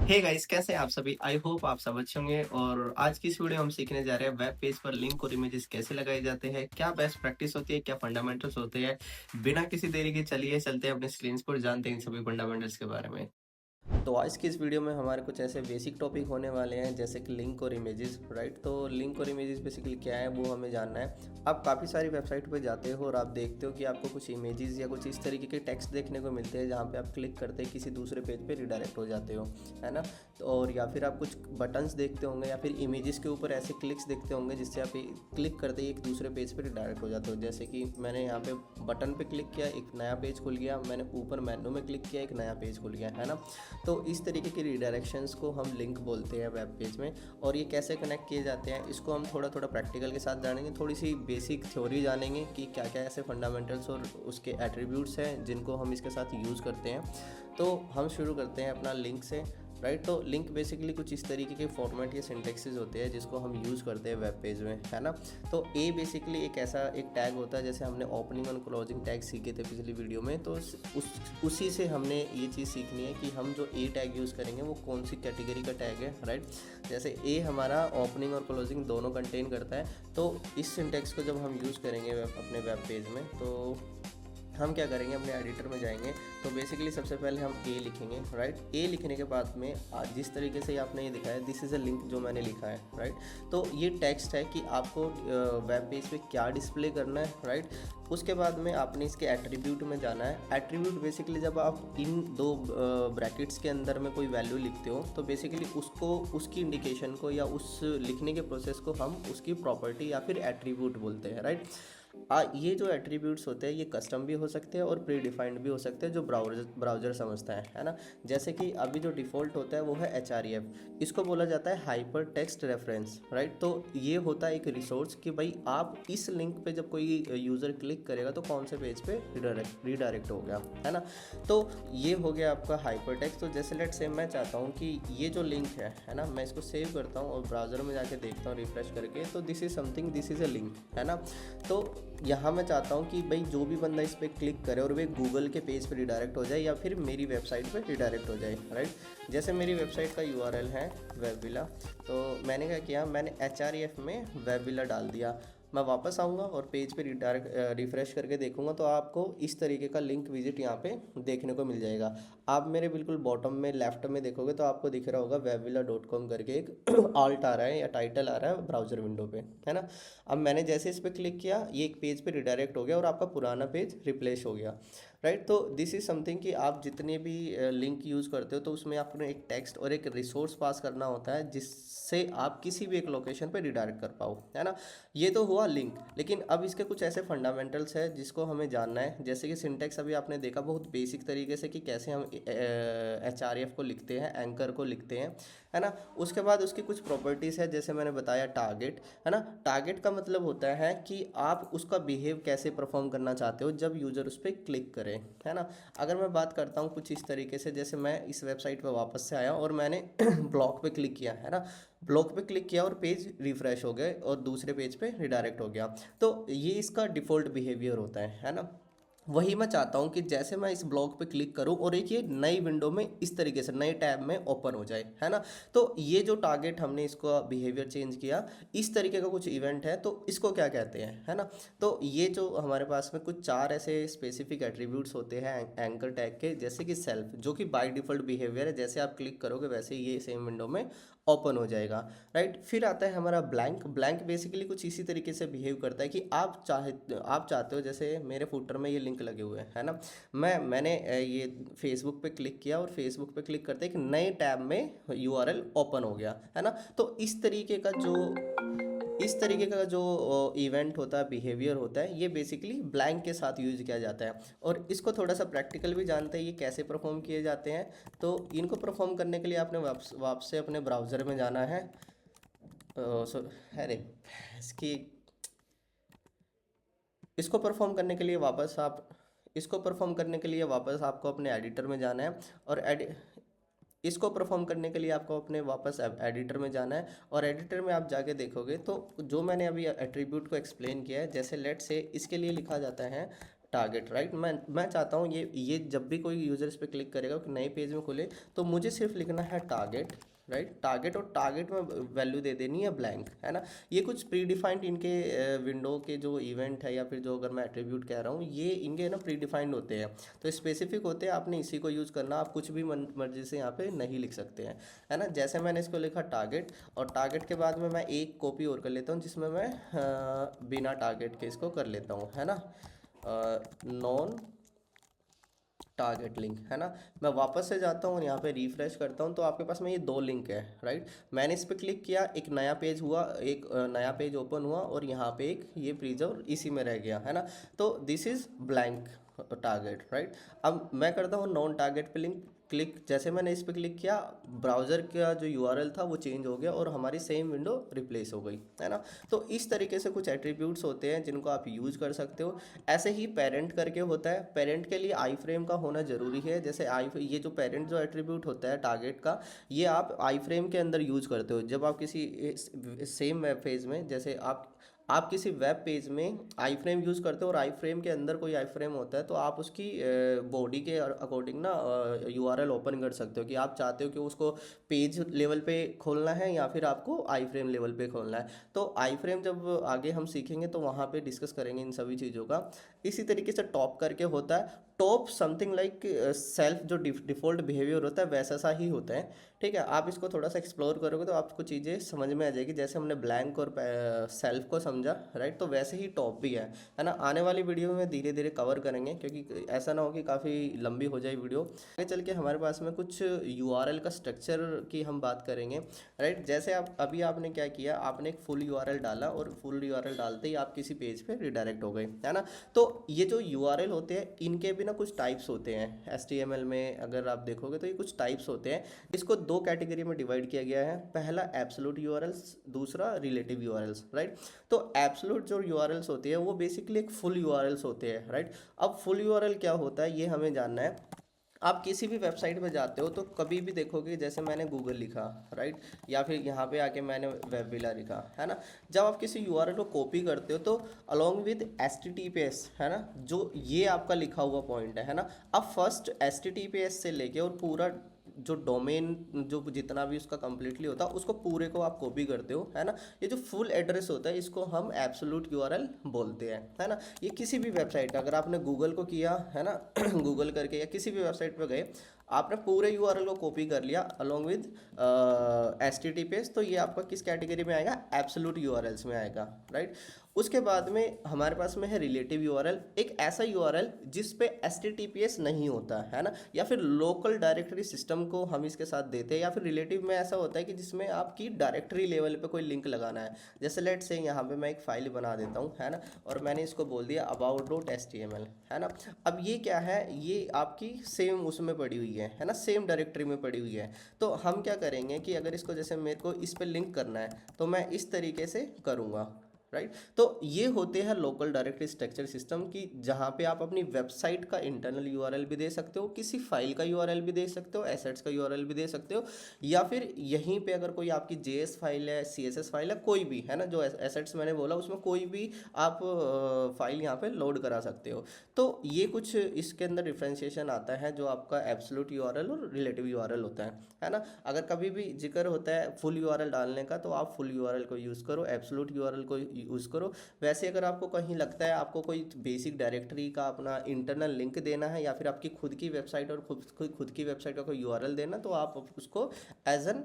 Hey guys, कैसे हैं आप सभी? आई होप आप सब अच्छे होंगे। और आज की इस वीडियो में हम सीखने जा रहे हैं वेब पेज पर लिंक और इमेजेस कैसे लगाए जाते हैं, क्या बेस्ट प्रैक्टिस होती है, क्या फंडामेंटल्स होते हैं। बिना किसी देरी के चलिए चलते हैं अपने स्क्रीन पर, जानते हैं इन सभी फंडामेंटल्स के बारे में। तो आज की इस वीडियो में हमारे कुछ ऐसे बेसिक टॉपिक होने वाले हैं जैसे कि लिंक और इमेजेस, राइट। तो लिंक और इमेजेस बेसिकली क्या है वो हमें जानना है। आप काफ़ी सारी वेबसाइट पे जाते हो और आप देखते हो कि आपको कुछ इमेजेस या कुछ इस तरीके के टेक्स्ट देखने को मिलते हैं जहाँ पे आप क्लिक करते ही किसी दूसरे पेज पे रिडायरेक्ट हो जाते हो, है ना। तो और या फिर आप कुछ बटन्स देखते होंगे या फिर इमेजेस के ऊपर ऐसे क्लिक्स देखते होंगे जिससे आप क्लिक करते ही एक दूसरे पेज पे रिडायरेक्ट हो जाते हो। जैसे कि मैंने यहाँ पे बटन पे क्लिक किया, एक नया पेज खुल गया, मैंने ऊपर मेनू में क्लिक किया, एक नया पेज खुल गया, है ना। तो इस तरीके की रीडायरेक्शंस को हम लिंक बोलते हैं वेब पेज में। और ये कैसे कनेक्ट किए जाते हैं इसको हम थोड़ा थोड़ा प्रैक्टिकल के साथ जानेंगे, थोड़ी सी बेसिक थ्योरी जानेंगे कि क्या क्या ऐसे फंडामेंटल्स और उसके एट्रीब्यूट्स हैं जिनको हम इसके साथ यूज़ करते हैं। तो हम शुरू करते हैं अपना लिंक से, राइट। तो लिंक बेसिकली कुछ इस तरीके के फॉर्मेट या सिंटेक्सेस होते हैं जिसको हम यूज़ करते हैं वेब पेज में, है ना। तो ए बेसिकली एक ऐसा एक टैग होता है, जैसे हमने ओपनिंग और क्लोजिंग टैग सीखे थे पिछली वीडियो में, तो उसी से हमने ये चीज़ सीखनी है कि हम जो ए टैग यूज़ करेंगे वो कौन सी कैटेगरी का टैग है, राइट। जैसे ए हमारा ओपनिंग और क्लोजिंग दोनों कंटेन करता है। तो इस सिंटेक्स को जब हम यूज़ करेंगे अपने वेब पेज में, तो हम क्या करेंगे, अपने एडिटर में जाएंगे। तो बेसिकली सबसे पहले हम ए लिखेंगे, राइट। ए लिखने के बाद में जिस तरीके से आपने ये दिखाया, दिस इज़ अ लिंक जो मैंने लिखा है, राइट। तो ये टेक्स्ट है कि आपको वेब पेज पे क्या डिस्प्ले करना है, राइट। उसके बाद में आपने इसके एट्रीब्यूट में जाना है। एट्रीब्यूट बेसिकली जब आप इन दो ब्रैकेट्स के अंदर में कोई वैल्यू लिखते हो तो बेसिकली उसको, उसकी इंडिकेशन को या उस लिखने के प्रोसेस को हम उसकी प्रॉपर्टी या फिर एट्रीब्यूट बोलते हैं, राइट। ये जो एट्रीब्यूट्स होते हैं ये कस्टम भी हो सकते हैं और प्री डिफाइंड भी हो सकते हैं, जो ब्राउज़र समझता है ना। जैसे कि अभी जो डिफ़ॉल्ट होता है वो है HREF, इसको बोला जाता है हाइपर टेक्स्ट रेफरेंस, राइट। तो ये होता है एक रिसोर्स कि भाई आप इस लिंक पे जब कोई यूज़र क्लिक करेगा तो कौन से पेज पे रिडायरेक्ट हो गया, है ना। तो ये हो गया आपका हाइपर टेक्स्ट। तो जैसे लेट से मैं चाहता हूँ कि ये जो लिंक है ना, मैं इसको सेव करता हूँ और ब्राउज़र में जाके देखता हूँ रिफ्रेश करके, तो this is something, this is a link, है ना। तो यहाँ मैं चाहता हूँ कि भाई जो भी बंदा इस पर क्लिक करे और वे गूगल के पेज पे रिडायरेक्ट हो जाए या फिर मेरी वेबसाइट पे रिडायरेक्ट हो जाए, राइट। जैसे मेरी वेबसाइट का URL है वेबविला, तो मैंने क्या किया, मैंने HREF में वेबविला डाल दिया। मैं वापस आऊँगा और पेज पे रिफ्रेश करके देखूँगा तो आपको इस तरीके का लिंक विजिट यहाँ पे देखने को मिल जाएगा। आप मेरे बिल्कुल बॉटम में लेफ्ट में देखोगे तो आपको दिख रहा होगा webvilla.com करके एक आल्ट आ रहा है या टाइटल आ रहा है ब्राउज़र विंडो पे, है ना। अब मैंने जैसे इस पर क्लिक किया ये एक पेज पे रिडायरेक्ट हो गया और आपका पुराना पेज रिप्लेस हो गया, राइट। तो दिस इज़ समथिंग कि आप जितने भी लिंक यूज़ करते हो तो उसमें आपको एक टेक्स्ट और एक रिसोर्स पास करना होता है जिससे आप किसी भी एक लोकेशन पे रिडायरेक्ट कर पाओ, है ना। ये तो हुआ लिंक, लेकिन अब इसके कुछ ऐसे फंडामेंटल्स है जिसको हमें जानना है। जैसे कि सिंटेक्स अभी आपने देखा बहुत बेसिक तरीके से कि कैसे हम HREF को लिखते हैं, एंकर को लिखते हैं, है ना। उसके बाद उसकी कुछ प्रॉपर्टीज़ है, जैसे मैंने बताया टारगेट, है ना। टारगेट का मतलब होता है कि आप उसका बिहेव कैसे परफॉर्म करना चाहते हो जब यूज़र उस पर क्लिक करे, है ना। अगर मैं बात करता हूँ कुछ इस तरीके से, जैसे मैं इस वेबसाइट पर वापस से आया और मैंने ब्लॉक पे क्लिक किया, है ना। ब्लॉक पे क्लिक किया और पेज रिफ्रेश हो गए और दूसरे पेज पे रिडायरेक्ट हो गया। तो ये इसका डिफ़ॉल्ट बिहेवियर होता है ना। वही मैं चाहता हूँ कि जैसे मैं इस ब्लॉग पे क्लिक करूँ और एक ये नई विंडो में इस तरीके से नए टैब में ओपन हो जाए, है ना। तो ये जो टारगेट हमने इसको बिहेवियर चेंज किया, इस तरीके का कुछ इवेंट है, तो इसको क्या कहते हैं, है ना। तो ये जो हमारे पास में कुछ चार ऐसे स्पेसिफिक एट्रीब्यूट्स होते हैं एंकर टैग के, जैसे कि सेल्फ, जो कि बाय डिफ़ॉल्ट बिहेवियर है, जैसे आप क्लिक करोगे वैसे ही ये सेम विंडो में ओपन हो जाएगा, राइट। फिर आता है हमारा ब्लैंक। ब्लैंक बेसिकली कुछ इसी तरीके से बिहेव करता है कि आप चाहते हो, जैसे मेरे फुटर में ये लिंक लगे हुए हैं, है ना। मैंने ये फेसबुक पे क्लिक किया और फेसबुक पे क्लिक करते एक नए टैब में URL ओपन हो गया, है ना। तो इस तरीके का जो इवेंट होता है, बिहेवियर होता है, ये बेसिकली ब्लैंक के साथ यूज किया जाता है। और इसको थोड़ा सा प्रैक्टिकल भी जानते हैं ये कैसे परफॉर्म किए जाते हैं। तो इनको परफॉर्म करने के लिए आपने वापस से अपने ब्राउज़र में जाना है। सो अरे इसकी इसको परफॉर्म करने के लिए वापस आप इसको परफॉर्म करने के लिए वापस आपको अपने एडिटर में जाना है। और इसको परफॉर्म करने के लिए आपको अपने वापस एडिटर में जाना है और एडिटर में आप जाके देखोगे तो जो मैंने अभी एट्रीब्यूट को एक्सप्लेन किया है, जैसे लेट से इसके लिए लिखा जाता है टारगेट, राइट। मैं चाहता हूँ ये जब भी कोई यूजर इस पे क्लिक करेगा कि नए पेज में खुले, तो मुझे सिर्फ लिखना है टारगेट, राइट, टारगेट, और टारगेट में वैल्यू दे देनी है ब्लैंक, है ना। ये कुछ प्री डिफाइंड इनके विंडो के जो इवेंट है, या फिर जो अगर मैं एट्रीब्यूट कह रहा हूँ, ये इनके ना प्री डिफाइंड होते हैं, तो स्पेसिफिक होते हैं, आपने इसी को यूज़ करना, आप कुछ भी मर्जी से यहाँ पे नहीं लिख सकते हैं, है ना। जैसे मैंने इसको लिखा टारगेट, और टारगेट के बाद में मैं एक कॉपी और कर लेता हूँ, जिसमें मैं बिना टारगेट के इसको कर लेता हूँ, है ना, नॉन टारगेट लिंक, है ना। मैं वापस से जाता हूँ और यहाँ पे रिफ्रेश करता हूँ, तो आपके पास में ये दो लिंक है, राइट। मैंने इस पर क्लिक किया, एक नया पेज हुआ, एक नया पेज ओपन हुआ, और यहाँ पे एक ये प्रिजर्व इसी में रह गया, है ना। तो this is blank target, right. अब मैं करता हूँ नॉन टारगेट पे लिंक क्लिक। जैसे मैंने इस पर क्लिक किया, ब्राउज़र का जो यूआरएल था वो चेंज हो गया, और हमारी सेम विंडो रिप्लेस हो गई, है ना। तो इस तरीके से कुछ एट्रीब्यूट्स होते हैं जिनको आप यूज़ कर सकते हो। ऐसे ही पेरेंट करके होता है, पेरेंट के लिए आई फ्रेम का होना ज़रूरी है। जैसे ये जो पेरेंट जो एट्रीब्यूट होता है टारगेट का, ये आप आई फ्रेम के अंदर यूज़ करते हो जब आप किसी सेम वेब पेज में, जैसे आप किसी वेब पेज में आई फ्रेम यूज़ करते हो, और आई फ्रेम के अंदर कोई आई फ्रेम होता है, तो आप उसकी बॉडी के अकॉर्डिंग ना यूआरएल ओपन कर सकते हो, कि आप चाहते हो कि उसको पेज लेवल पे खोलना है या फिर आपको आई फ्रेम लेवल पे खोलना है। तो आई फ्रेम जब आगे हम सीखेंगे तो वहाँ पे डिस्कस करेंगे इन सभी चीज़ों का। इसी तरीके से टॉप करके होता है, टॉप समथिंग लाइक सेल्फ, जो डिफ़ॉल्ट बिहेवियर होता है वैसा सा ही होता है, ठीक है। आप इसको थोड़ा सा एक्सप्लोर करोगे तो आपको चीज़ें समझ में आ जाएगी। जैसे हमने ब्लैंक और सेल्फ को समझा, राइट, तो वैसे ही टॉप भी है ना। आने वाली वीडियो में धीरे धीरे कवर करेंगे, क्योंकि ऐसा ना हो कि काफ़ी लंबी हो जाए वीडियो। आगे चल के हमारे पास में कुछ यूआरएल का स्ट्रक्चर की हम बात करेंगे, राइट। जैसे आप अभी आपने क्या किया, आपने एक फुल यूआरएल डाला, और फुल यूआरएल डालते ही आप किसी पेज पे रिडायरेक्ट हो गए, है ना। तो ये जो यूआरएल होते हैं, इनके भी ना कुछ टाइप्स होते हैं। एचटीएमएल में अगर आप देखोगे तो ये कुछ टाइप्स होते हैं। इसको दो कैटेगरी में डिवाइड किया गया है। पहला एब्सोल्यूट यूआरएल्स, दूसरा रिलेटिव यूआरएल्स, राइट। तो एब्सोल्यूट जो यूआरएल्स होती है वो बेसिकली एक फुल यूआरएल्स होते हैं, राइट। अब फुल यूआरएल क्या होता है ये हमें जानना है। आप किसी भी वेबसाइट पे जाते हो तो कभी भी देखोगे, जैसे मैंने गूगल लिखा, राइट, या फिर यहाँ पे आके मैंने वेबविला लिखा, है ना। जब आप किसी यूआरएल को कॉपी करते हो तो अलोंग विद एचटीटीपीएस, है ना, जो ये आपका लिखा हुआ पॉइंट है ना, अब फर्स्ट एचटीटीपीएस से लेके और पूरा जो डोमेन जो जितना भी उसका कंप्लीटली होता है उसको पूरे को आप कॉपी करते हो, है ना। ये जो फुल एड्रेस होता है इसको हम एब्सोल्यूट यूआरएल बोलते हैं, है ना। ये किसी भी वेबसाइट का, अगर आपने गूगल को किया है ना गूगल करके, या किसी भी वेबसाइट पर गए, आपने पूरे यूआरएल को कॉपी कर लिया अलोंग विद एचटीटीपीएस, तो ये आपका किस कैटेगरी में आएगा, एब्सोल्यूट यूआरएल्स में आएगा, राइट। उसके बाद में हमारे पास में है रिलेटिव यूआरएल, एक ऐसा यूआरएल जिस पे एचटीटीपीएस नहीं होता है ना, या फिर लोकल डायरेक्टरी सिस्टम को हम इसके साथ देते हैं। या फिर रिलेटिव में ऐसा होता है कि जिसमें आपकी डायरेक्टरी लेवल पे कोई लिंक लगाना है। जैसे लेट से यहाँ पे मैं एक फाइल बना देता हूँ, है ना, और मैंने इसको बोल दिया about.html, है ना। अब ये क्या है, ये आपकी सेम उसमें पड़ी हुई है ना, सेम डायरेक्टरी में पड़ी हुई है। तो हम क्या करेंगे कि अगर इसको, जैसे मेरे को इस पर लिंक करना है, तो मैं इस तरीके से करूँगा, राइट। तो ये होते हैं लोकल डायरेक्टरी स्ट्रक्चर सिस्टम की, जहाँ पे आप अपनी वेबसाइट का इंटरनल यूआरएल भी दे सकते हो, किसी फाइल का यूआरएल भी दे सकते हो, एसेट्स का यूआरएल भी दे सकते हो, या फिर यहीं पे अगर कोई आपकी जेएस फाइल है, सीएसएस फाइल है, कोई भी, है ना, जो एसेट्स मैंने बोला उसमें कोई भी आप फाइल यहाँ पे लोड करा सकते हो। तो ये कुछ इसके अंदर डिफ्रेंशिएशन आता है, जो आपका एब्सोल्यूट यूआरएल और रिलेटिव यूआरएल होता है ना। अगर कभी भी जिक्र होता है फुल यूआरएल डालने का, तो आप फुल यूआरएल को यूज़ करो, एब्सोल्यूट यूआरएल को यूज़ करो। वैसे अगर आपको कहीं लगता है आपको कोई बेसिक डायरेक्टरी का अपना इंटरनल लिंक देना है, या फिर आपकी खुद की वेबसाइट और खुद की वेबसाइट का कोई यूआरएल देना, तो आप उसको एज एन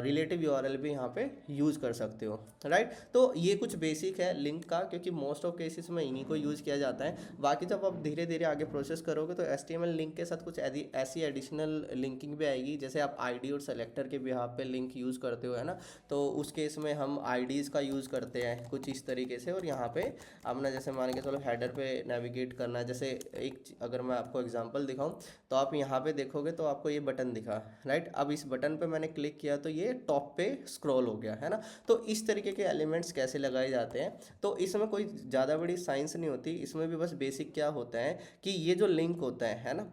रिलेटिव यूआरएल भी यहाँ पे यूज़ कर सकते हो, राइट। तो ये कुछ बेसिक है लिंक का, क्योंकि मोस्ट ऑफ केसेस में इन्हीं को यूज़ किया जाता है। बाकी जब आप धीरे धीरे आगे प्रोसेस करोगे तो HTML लिंक के साथ कुछ ऐसी एडिशनल लिंकिंग भी आएगी। जैसे आप आईडी और सेलेक्टर के बिहाफ पे लिंक यूज़ करते हो, है ना, तो उस केस में हम आईडीज़ का यूज़ करते हैं कुछ इस तरीके से। और यहाँ पे अपना जैसे मान के चलो हेडर पे नेविगेट करना है, जैसे अगर मैं आपको एग्जांपल दिखाऊं, तो आप यहाँ पे देखोगे तो आपको ये बटन दिखा, राइट। अब इस बटन पे मैंने क्लिक किया तो ये टॉप पे स्क्रॉल हो गया, है ना। तो इस तरीके के एलिमेंट्स कैसे लगाए जाते हैं, तो इसमें कोई ज़्यादा बड़ी साइंस नहीं होती, इसमें भी बस बेसिक क्या होता है कि ये जो लिंक होता है ना,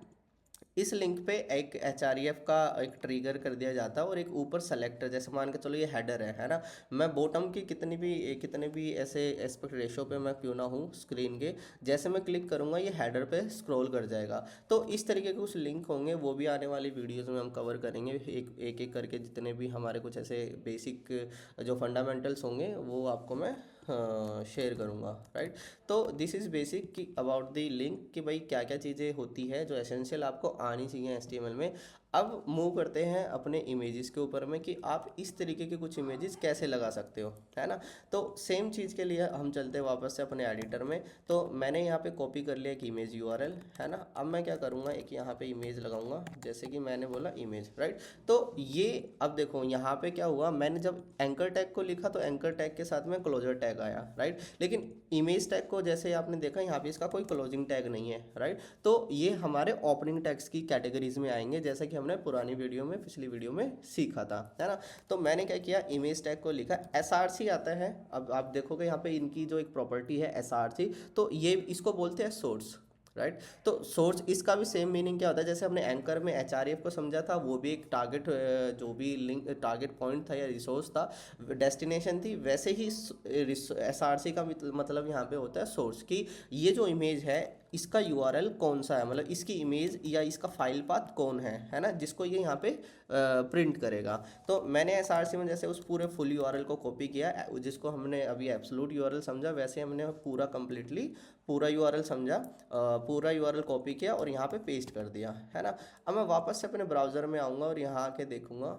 इस लिंक पे एक एचआरईएफ का एक ट्रिगर कर दिया जाता है और एक ऊपर सेलेक्टर, जैसे मान के चलो ये हेडर है ना। मैं बॉटम की कितने भी ऐसे एस्पेक्ट रेशो पे मैं क्यों ना हूँ स्क्रीन के, जैसे मैं क्लिक करूँगा ये हेडर पे स्क्रॉल कर जाएगा। तो इस तरीके के कुछ लिंक होंगे, वो भी आने वाली वीडियोज़ में हम कवर करेंगे, एक एक करके जितने भी हमारे कुछ ऐसे बेसिक जो फंडामेंटल्स होंगे वो आपको मैं शेयर करूँगा, राइट। तो दिस इज़ बेसिक कि अबाउट द लिंक, कि भाई क्या क्या चीज़ें होती है जो एसेंशियल आपको आनी चाहिए HTML में। अब मूव करते हैं अपने इमेजेस के ऊपर में, कि आप इस तरीके के कुछ इमेजेस कैसे लगा सकते हो, है ना। तो सेम चीज़ के लिए हम चलते हैं वापस से अपने एडिटर में। तो मैंने यहाँ पे कॉपी कर लिया एक इमेज URL, है ना। अब मैं क्या करूँगा, एक यहाँ पे इमेज लगाऊंगा, जैसे कि मैंने बोला इमेज, राइट। तो ये अब देखो यहाँ पे क्या हुआ, मैंने जब एंकर टैग को लिखा तो एंकर टैग के साथ में क्लोजर टैग आया, राइट। लेकिन इमेज टैग को जैसे आपने देखा यहाँ पे इसका कोई क्लोजिंग टैग नहीं है, राइट। तो ये हमारे ओपनिंग टैग्स की कैटेगरीज में आएंगे, जैसा कि हमने पुरानी वीडियो में, पिछली वीडियो में सीखा था, है ना। तो मैंने क्या किया, इमेज टैग को लिखा, SRC आता है। अब आप देखोगे यहाँ पे इनकी जो एक प्रॉपर्टी है SRC, तो ये इसको बोलते हैं सोर्स, राइट। तो सोर्स, इसका भी सेम मीनिंग क्या होता है, जैसे हमने एंकर में HRF को समझा था, वो भी एक टारगेट, जो भी लिंक टारगेट पॉइंट था या रिसोर्स था, डेस्टिनेशन थी, वैसे ही SRC का मतलब यहाँ पे होता है सोर्स, कि ये जो इमेज है इसका URL कौन सा है, मतलब इसकी इमेज या इसका फाइल पाथ कौन है ना, जिसको ये यहाँ पे प्रिंट करेगा। तो मैंने SRC में जैसे उस पूरे फुल URL को कॉपी किया, जिसको हमने अभी एब्सोल्यूट URL समझा, वैसे हमने पूरा कंप्लीटली पूरा URL समझा, पूरा URL कॉपी किया और यहाँ पे पेस्ट कर दिया, है ना। अब मैं वापस से अपने ब्राउज़र में आऊँगा और यहाँ आके देखूँगा,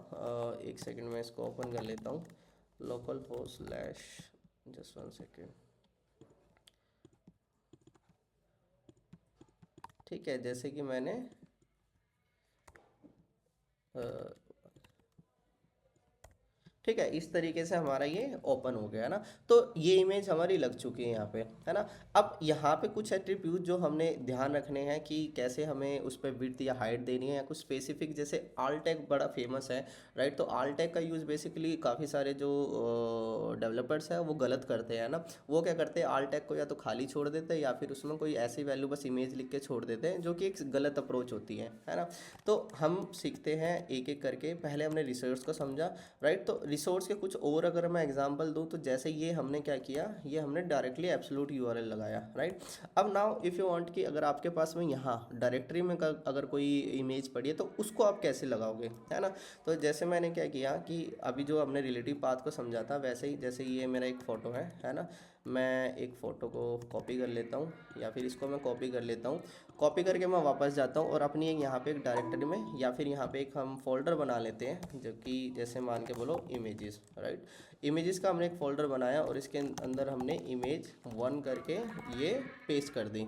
एक सेकंड में इसको ओपन कर लेता हूँ, local host slash, just 1 second, ठीक है। जैसे कि मैंने ठीक है, इस तरीके से हमारा ये ओपन हो गया ना। तो ये इमेज हमारी लग चुकी है यहाँ पे, है ना। अब यहाँ पे कुछ एट्रीब्यूट जो हमने ध्यान रखने हैं कि कैसे हमें उस पर विड्थ या हाइट देनी है, या कुछ स्पेसिफिक, जैसे आल टैग बड़ा फेमस है, राइट। तो आल टैग का यूज़ बेसिकली काफ़ी सारे जो डेवलपर्स हैं वो गलत करते हैं ना। वो क्या करते हैं, आल टैग को या तो खाली छोड़ देते हैं या फिर उसमें कोई ऐसी वैल्यू बस इमेज लिख के छोड़ देते हैं, जो कि एक गलत अप्रोच होती है ना। तो हम सीखते हैं एक एक करके। पहले हमने रिसोर्स को समझा, राइट। तो रिसोर्स के कुछ और अगर मैं एग्जांपल दूं, तो जैसे ये हमने क्या किया, ये हमने डायरेक्टली एब्सोल्यूट URL लगाया, राइट। अब नाउ इफ़ यू वांट कि अगर आपके पास में यहाँ डायरेक्टरी में अगर कोई इमेज पड़ी है तो उसको आप कैसे लगाओगे, है ना। तो जैसे मैंने क्या किया कि अभी जो हमने रिलेटिव पाथ को समझा था, वैसे ही जैसे ये मेरा एक फ़ोटो है ना। मैं एक फ़ोटो को कॉपी कर लेता हूँ, या फिर इसको मैं कॉपी कर लेता हूँ। कॉपी करके मैं वापस जाता हूँ और अपनी एक यहाँ पे एक डायरेक्टरी में, या फिर यहाँ पे एक हम फोल्डर बना लेते हैं, जो कि जैसे मान के बोलो इमेजेस, राइट। इमेजेस का हमने एक फ़ोल्डर बनाया और इसके अंदर हमने इमेज 1 करके ये पेस्ट कर दी,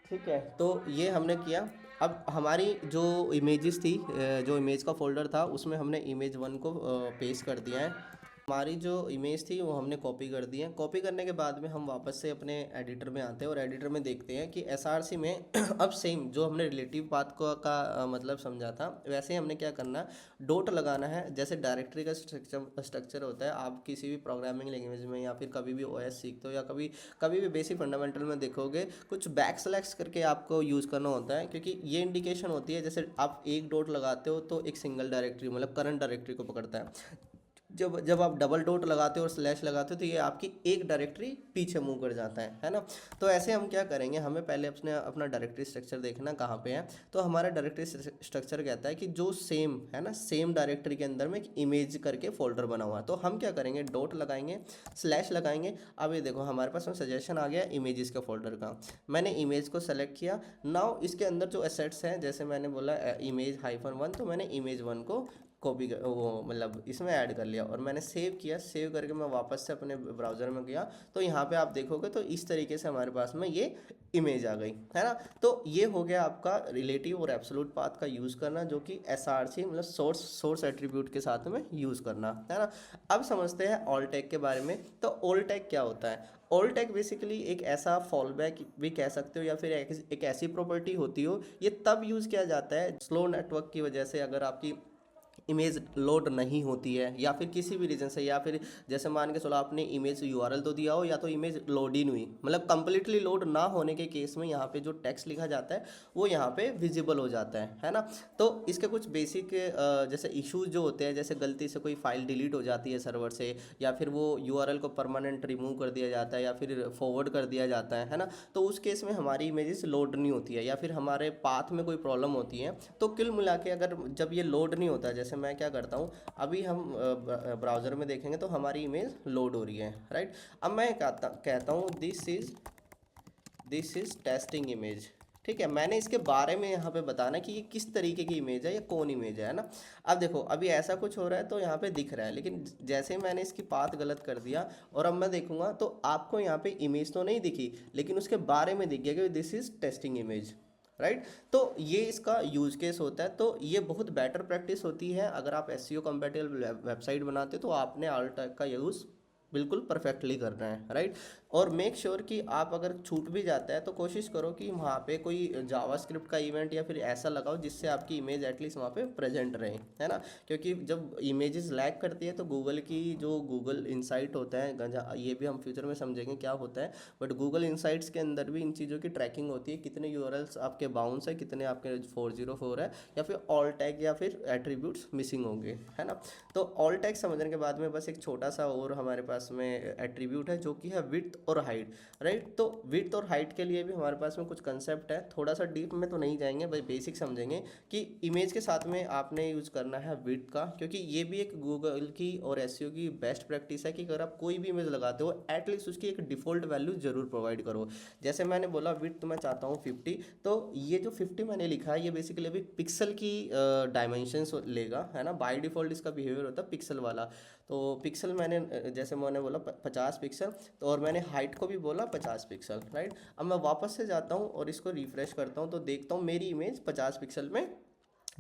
ठीक है। तो ये हमने किया। अब हमारी जो इमेजेस थी, जो इमेज का फोल्डर था, उसमें हमने इमेज 1 को पेस्ट कर दिया है। हमारी जो इमेज थी वो हमने कॉपी कर दी है। कॉपी करने के बाद में हम वापस से अपने एडिटर में आते हैं और एडिटर में देखते हैं कि SRC में अब सेम जो हमने रिलेटिव पाथ को का मतलब समझा था, वैसे ही हमने क्या करना है, डॉट लगाना है। जैसे डायरेक्टरी का स्ट्रक्चर होता है, आप किसी भी प्रोग्रामिंग लैंग्वेज में या फिर कभी भी OS सीखते हो, या कभी कभी भी बेसिक फंडामेंटल में देखोगे, कुछ बैकस्लैश करके आपको यूज़ करना होता है, क्योंकि ये इंडिकेशन होती है, जैसे आप एक डॉट लगाते हो तो एक सिंगल डायरेक्टरी, मतलब करंट डायरेक्टरी को पकड़ता है। जब जब आप डबल डॉट लगाते हो और स्लैश लगाते हो तो ये आपकी एक डायरेक्टरी पीछे मूव कर जाता है ना। तो ऐसे हम क्या करेंगे, हमें पहले अपना डायरेक्टरी स्ट्रक्चर देखना कहाँ पे है। तो हमारा डायरेक्टरी स्ट्रक्चर कहता है कि जो सेम है ना, सेम डायरेक्टरी के अंदर में एक इमेज करके फोल्डर बना हुआ है। तो हम क्या करेंगे, डॉट लगाएंगे, स्लैश लगाएंगे। अब ये देखो हमारे पास में सजेशन आ गया इमेजेस का फोल्डर का। मैंने इमेज को सेलेक्ट किया। नाउ इसके अंदर जो एसेट्स हैं, जैसे मैंने बोला इमेज -1, तो मैंने इमेज 1 को कॉपी वो मतलब इसमें ऐड कर लिया और मैंने सेव किया। सेव करके मैं वापस से अपने ब्राउज़र में गया, तो यहाँ पे आप देखोगे तो इस तरीके से हमारे पास में ये इमेज आ गई, है ना। तो ये हो गया आपका रिलेटिव और एब्सोल्यूट पाथ का यूज़ करना, जो कि SRC मतलब सोर्स एट्रीब्यूट के साथ में यूज़ करना, है ना। अब समझते हैं ऑल टैग के बारे में। तो ऑल टैग क्या होता है, ऑल टैग बेसिकली एक ऐसा फॉलबैक भी कह सकते हो, या फिर एक ऐसी प्रॉपर्टी होती हो, ये तब यूज़ किया जाता है स्लो नेटवर्क की वजह से। अगर आपकी इमेज लोड नहीं होती है, या फिर किसी भी रीज़न से, या फिर जैसे मान के चलो आपने इमेज यूआरएल तो दिया हो, या तो इमेज लोड ही नहीं हुई, मतलब कंप्लीटली लोड ना होने के केस में यहाँ पे जो टेक्स्ट लिखा जाता है वो यहाँ पे विजिबल हो जाता है ना। तो इसके कुछ बेसिक जैसे इश्यूज जो होते हैं, जैसे गलती से कोई फाइल डिलीट हो जाती है सर्वर से, या फिर वो यूआरएल को परमानेंट रिमूव कर दिया जाता है, या फिर फॉरवर्ड कर दिया जाता है ना। तो उस केस में हमारी इमेजेस लोड नहीं होती है, या फिर हमारे पाथ में कोई प्रॉब्लम होती है। तो कुल मिला के अगर जब ये लोड नहीं होता है, जैसे मैं क्या करता हूँ, अभी हम ब्राउज़र में देखेंगे तो हमारी इमेज लोड हो रही है, राइट। अब मैं कहता हूँ दिस इज़ टेस्टिंग इमेज, ठीक है। मैंने इसके बारे में यहाँ पे बताना कि ये किस तरीके की इमेज है, या कौन इमेज है ना। अब देखो अभी ऐसा कुछ हो रहा है तो यहाँ पे दिख रहा है, लेकिन जैसे ही मैंने इसकी पाथ गलत कर दिया और अब मैं देखूंगा तो आपको यहाँ पे इमेज तो नहीं दिखी, लेकिन उसके बारे में दिख गया कि this is testing image, right. तो ये इसका यूज केस होता है। तो ये बहुत बेटर प्रैक्टिस होती है अगर आप एसईओ कंपैटिबल वेबसाइट बनाते हो, तो आपने alt टैग का यूज़ बिल्कुल परफेक्टली करना है, राइट। और मेक श्योर कि आप अगर छूट भी जाता है तो कोशिश करो कि वहाँ पे कोई जावास्क्रिप्ट का इवेंट या फिर ऐसा लगाओ जिससे आपकी इमेज एटलीस्ट वहाँ पे प्रेजेंट रहे, है ना। क्योंकि जब इमेजेस लैग करती है तो गूगल की जो गूगल इंसाइट होता है, ये भी हम फ्यूचर में समझेंगे क्या होता है, बट गूगल इंसाइट्स के अंदर भी इन चीज़ों की ट्रैकिंग होती है, कितने यूआरएल्स आपके बाउंस है, कितने आपके 404 है, या फिर ऑल टैग या फिर एट्रीब्यूट्स मिसिंग होंगे, है ना। तो ऑल टैग समझने के बाद में बस एक छोटा सा और हमारे पास में एट्रीब्यूट है जो कि है विड्थ और हाइट, राइट। तो विड्थ और हाइट के लिए भी हमारे पास में कुछ कंसेप्ट है, थोड़ा सा डीप में तो नहीं जाएंगे, भाई बेसिक समझेंगे कि इमेज के साथ में आपने यूज़ करना है विड्थ का, क्योंकि ये भी एक गूगल की और एसईओ की बेस्ट प्रैक्टिस है कि अगर आप कोई भी इमेज लगाते हो एटलीस्ट उसकी एक डिफ़ॉल्ट वैल्यू जरूर प्रोवाइड करो। जैसे मैंने बोला विड्थ तो मैं चाहता हूँ 50, तो ये जो 50 मैंने लिखा है ये बेसिकली अभी पिक्सल की डायमेंशंस लेगा, है ना। बाय डिफ़ॉल्ट इसका बिहेवियर होता है पिक्सल वाला। तो पिक्सल मैंने जैसे मैंने बोला 50 पिक्सल, तो और मैंने हाइट को भी बोला 50 पिक्सल, राइट। अब मैं वापस से जाता हूँ और इसको रिफ्रेश करता हूँ तो देखता हूँ मेरी इमेज 50 पिक्सल में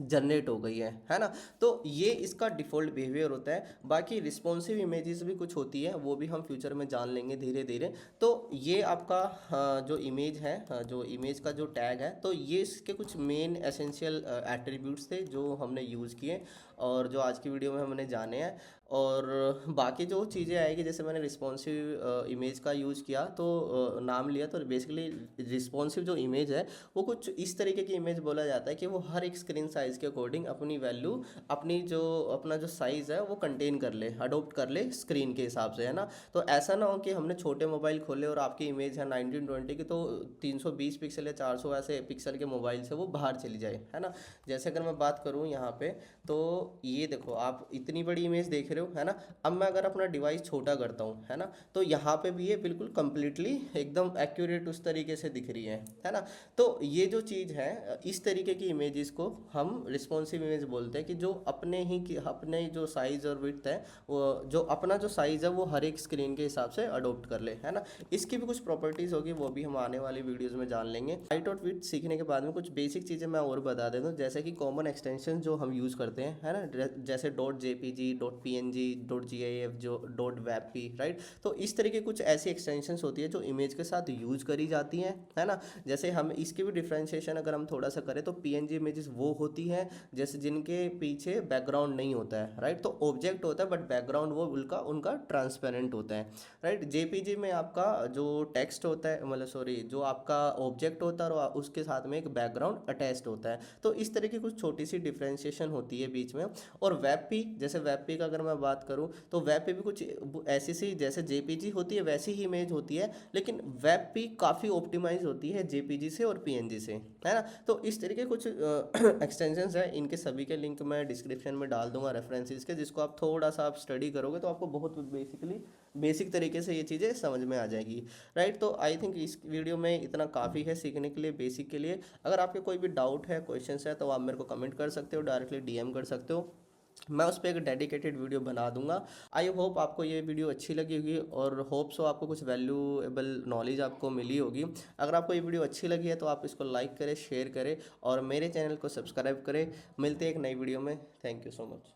जनरेट हो गई है ना। तो ये इसका डिफ़ॉल्ट बिहेवियर होता है। बाकी रिस्पॉन्सिव इमेजेस भी कुछ होती है, वो भी हम फ्यूचर में जान लेंगे धीरे धीरे। तो ये आपका जो इमेज है, जो इमेज का जो टैग है, तो ये इसके कुछ मेन एसेंशियल एट्रीब्यूट्स थे जो हमने यूज़ किए और जो आज की वीडियो में हमने जाने हैं। और बाकी जो चीज़ें आएगी, जैसे मैंने रिस्पॉन्सिव इमेज का यूज़ किया तो नाम लिया, तो बेसिकली रिस्पॉन्सिव जो इमेज है वो कुछ इस तरीके की इमेज बोला जाता है कि वो हर एक स्क्रीन साइज़ के अकॉर्डिंग अपनी वैल्यू, अपना जो साइज़ है वो कंटेन कर ले, अडोप्ट कर ले स्क्रीन के हिसाब से, है ना। तो ऐसा ना हो कि हमने छोटे मोबाइल खोले और आपकी इमेज है 1920 की, तो 320 पिक्सल या 400 ऐसे पिक्सल के मोबाइल से वो बाहर चली जाए, है ना। जैसे अगर मैं बात करूँ यहाँ पे, तो ये देखो आप इतनी बड़ी इमेज देख रहे हो, है ना। अब मैं अगर अपना डिवाइस छोटा करता हूँ, है ना, तो यहाँ पे भी ये बिल्कुल कंप्लीटली एकदम एक्यूरेट उस तरीके से दिख रही है ना। तो ये जो चीज़ है, इस तरीके की इमेजेस को हम रिस्पॉन्सिव इमेज बोलते हैं कि जो अपने जो साइज़ और विड्थ है, वो जो अपना जो साइज़ है वो हर एक स्क्रीन के हिसाब से अडोप्ट कर ले, है ना। इसकी भी कुछ प्रॉपर्टीज़ होगी, वो भी हम आने वाली वीडियोस में जान लेंगे। हाइट और विड्थ सीखने के बाद में कुछ बेसिक चीज़ें मैं और बता देता हूँ, जैसे कि कॉमन एक्सटेंशन जो हम यूज़ करते हैं, है ना, जैसे .jpg, .png, .gif, जो .webp, राइट। तो इस तरह के कुछ ऐसी एक्सटेंशंस होती है जो इमेज के साथ यूज करी जाती हैं, है ना। जैसे हम इसकी भी डिफ्रेंशिएशन अगर हम थोड़ा सा करें तो पीएनजी इमेजेस वो होती हैं जैसे जिनके पीछे बैकग्राउंड नहीं होता है, राइट। तो ऑब्जेक्ट होता है बट बैकग्राउंड वो उनका ट्रांसपेरेंट होता है, राइट। जेपीजी में आपका जो टेक्स्ट होता है, मतलब सॉरी, जो आपका ऑब्जेक्ट होता है और उसके साथ में एक बैकग्राउंड अटैच्ड होता है। तो इस तरह की कुछ छोटी सी डिफ्रेंशिएशन होती है बीच में। और वेबपी, जैसे वेबपी का अगर मैं बात करूँ तो वेबपी भी कुछ ऐसी सी जैसे जेपीजी होती है वैसी ही इमेज होती है, लेकिन वेबपी काफ़ी ऑप्टिमाइज होती है जेपीजी से और पीएनजी से, है ना। तो इस तरीके कुछ एक्सटेंशंस हैं, इनके सभी के लिंक मैं डिस्क्रिप्शन में डाल दूंगा रेफरेंसेस के, जिसको आप थोड़ा सा आप स्टडी करोगे तो आपको बहुत बेसिक तरीके से ये चीज़ें समझ में आ जाएगी, राइट। तो आई थिंक इस वीडियो में इतना काफ़ी है सीखने के लिए, बेसिक के लिए। अगर आपके कोई भी डाउट है, क्वेश्चन है, तो आप मेरे को कमेंट कर सकते हो, डायरेक्टली डीएम कर सकते हो, मैं उस पर एक डेडिकेटेड वीडियो बना दूंगा। आई होप आपको ये वीडियो अच्छी लगी होगी और होप सो आपको कुछ वैल्यूएबल नॉलेज आपको मिली होगी। अगर आपको ये वीडियो अच्छी लगी है तो आप इसको लाइक करें, शेयर करें और मेरे चैनल को सब्सक्राइब करें। मिलते हैं एक नई वीडियो में। Thank you so much.